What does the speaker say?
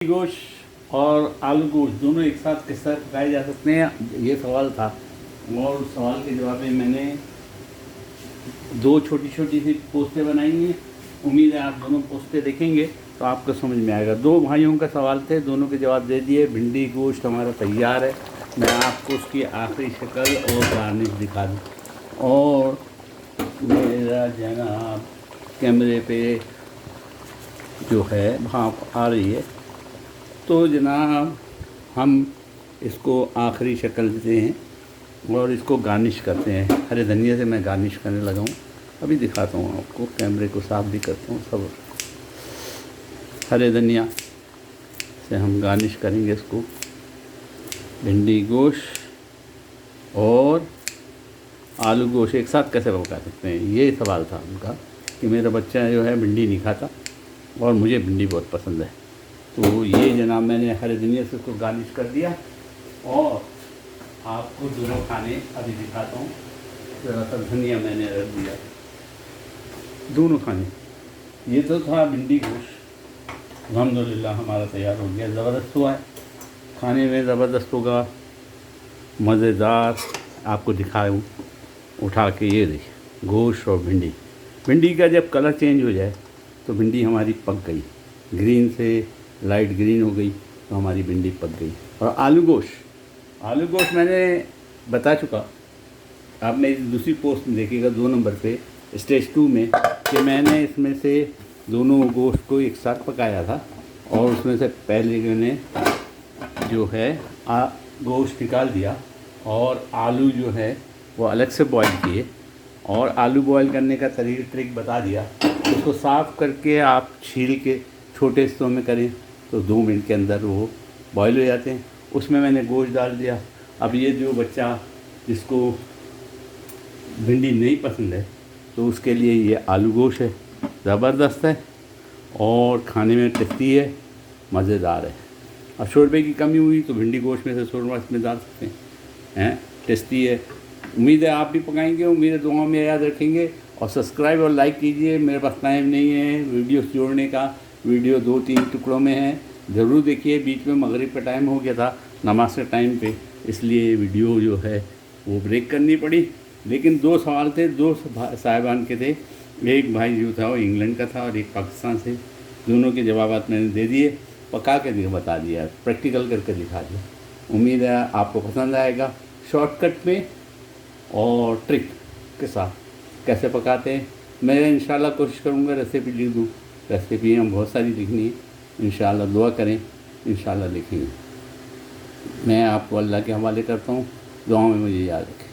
गोश्त और आलू गोश्त दोनों एक साथ किस तरह पकाए जा सकते हैं, ये सवाल था। और उस सवाल के जवाब में मैंने दो छोटी छोटी सी पोस्टें बनाई हैं। उम्मीद है आप दोनों पोस्टें देखेंगे तो आपको समझ में आएगा। दो भाइयों का सवाल थे, दोनों के जवाब दे दिए। भिंडी गोश्त हमारा तैयार है। मैं आपको उसकी आखिरी शक्ल और गार्निश दिखा दूँ। और मेरा जनाब कैमरे पे जो है भाप आ रही है, तो जनाब हम इसको आखिरी शक्ल देते हैं और इसको गार्निश करते हैं। हरे धनिया से मैं गार्निश करने लगा हूँ, अभी दिखाता हूँ आपको। कैमरे को साफ भी करता हूँ सब। हरे धनिया से हम गार्निश करेंगे इसको। भिंडी गोश्त और आलू गोश्त एक साथ कैसे पका सकते हैं, ये सवाल था उनका कि मेरा बच्चा जो है भिंडी नहीं खाता और मुझे भिंडी बहुत पसंद है। तो ये जनाब मैंने हरे धनिया से उसको गार्निश कर दिया और आपको दोनों खाने अभी दिखाता हूँ। ज़रा सा धनिया मैंने रख दिया दोनों खाने। ये तो था भिंडी गोश्त, अल्हम्दुलिल्लाह हमारा तैयार हो गया। ज़बरदस्त हुआ है, खाने में ज़बरदस्त होगा, मज़ेदार। आपको दिखाऊँ उठा के, ये देखिए गोश्त और भिंडी। भिंडी का जब कलर चेंज हो जाए तो भिंडी हमारी पक गई, ग्रीन से लाइट ग्रीन हो गई तो हमारी भिंडी पक गई। और आलू गोश्त मैंने बता चुका, आप मेरी दूसरी पोस्ट में देखिएगा 2 नंबर पे स्टेज 2 में, कि मैंने इसमें से दोनों गोश्त को एक साथ पकाया था। और उसमें से पहले मैंने जो है गोश्त निकाल दिया और आलू जो है वो अलग से बॉईल किए। और आलू बॉईल करने का ट्रिक बता दिया। उसको साफ़ करके आप छील के छोटे हिस्सों में करें तो 2 मिनट के अंदर वो बॉईल हो जाते हैं। उसमें मैंने गोश्त डाल दिया। अब ये जो बच्चा जिसको भिंडी नहीं पसंद है तो उसके लिए ये आलू गोश्त है, ज़बरदस्त है और खाने में टेस्टी है, मज़ेदार है। अब शोरबे की कमी हुई तो भिंडी गोश्त में से शोरबा इसमें डाल सकते हैं, टेस्टी है। उम्मीद है आप भी पकाएंगे, उम्मीद है दुआ में याद रखेंगे। और सब्सक्राइब और लाइक कीजिए। मेरे पास टाइम नहीं है वीडियो जोड़ने का, वीडियो 2-3 टुकड़ों में है, ज़रूर देखिए। बीच में मगरिब का टाइम हो गया था, नमाज के टाइम पे, इसलिए वीडियो जो है वो ब्रेक करनी पड़ी। लेकिन 2 सवाल थे, 2 साहिबान के थे। एक भाई जो था वो इंग्लैंड का था और एक पाकिस्तान से। दोनों के जवाब मैंने दे दिए, पका के बता दिया, प्रैक्टिकल करके दिखा दिया। उम्मीद है आपको पसंद आएगा। शॉर्टकट में और ट्रिक के साथ कैसे पकाते हैं मैं इंशाल्लाह कोशिश करूँगा रेसिपी लिख दूँ। रेसिपी हम बहुत सारी लिखनी है, इंशाल्लाह दुआ करें, इंशाल्लाह लिखेंगे। मैं आपको अल्लाह के हवाले करता हूँ, दुआ में मुझे याद रखें।